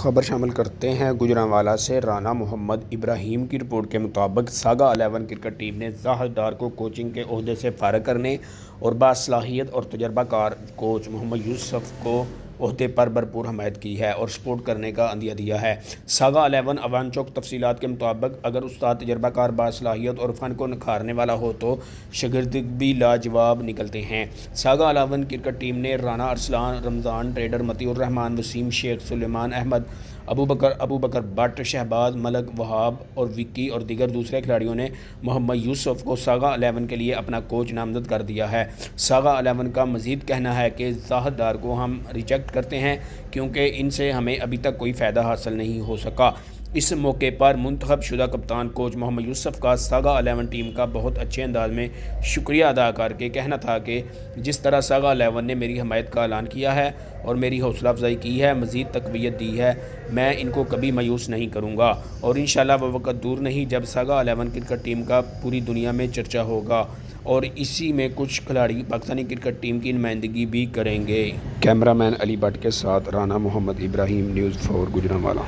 خبر شامل کرتے ہیں گوجرانوالہ سے۔ رانا محمد ابراہیم کی رپورٹ کے مطابق ساگا 11 کرکٹ ٹیم نے زاہد ڈار کو کوچنگ کے عہدے سے فارغ کرنے اور باصلاحیت اور تجربہ کار کوچ محمد یوسف کو عہدے پر بھرپور حمایت کی ہے اور سپورٹ کرنے کا عندیہ دیا ہے۔ ساگا 11 اوانچوک تفصیلات کے مطابق اگر استاد تجربہ کار باصلاحیت اور فن کو نکھارنے والا ہو تو شاگرد بھی لاجواب نکلتے ہیں۔ ساگا 11 کرکٹ ٹیم نے رانا، ارسلان، رمضان، trader, Muti Rahman, Wasim Sheikh, Sulaiman Ahmad, Abu Bakr but, Shahbaz, ملک، وہاب اور وکی اور دیگر دوسرے کھلاڑیوں نے محمد یوسف کو ساگا 11 کے لیے اپنا کوچ نامزد کر دیا ہے۔ ساگا 11 کا مزید کہنا ہے کہ زاہد ڈار کو ہم ریجیکٹ کرتے ہیں کیونکہ ان سے ہمیں ابھی تک کوئی فائدہ حاصل نہیں ہو سکا۔ اس موقع پر منتخب شدہ کپتان کوچ محمد یوسف کا ساگا 11 ٹیم کا بہت اچھے انداز میں شکریہ ادا کر کے کہنا تھا کہ جس طرح ساگا 11 نے میری حمایت کا اعلان کیا ہے اور میری حوصلہ افزائی کی ہے، مزید تقویت دی ہے، میں ان کو کبھی مایوس نہیں کروں گا اور انشاءاللہ وہ وقت دور نہیں جب ساگا 11 کرکٹ ٹیم کا پوری دنیا میں چرچا ہوگا اور اسی میں کچھ کھلاڑی پاکستانی کرکٹ ٹیم کی نمائندگی بھی کریں گے۔ کیمرہ مین علی بٹ کے ساتھ رانا محمد ابراہیم، نیوز 4 گوجرانوالہ۔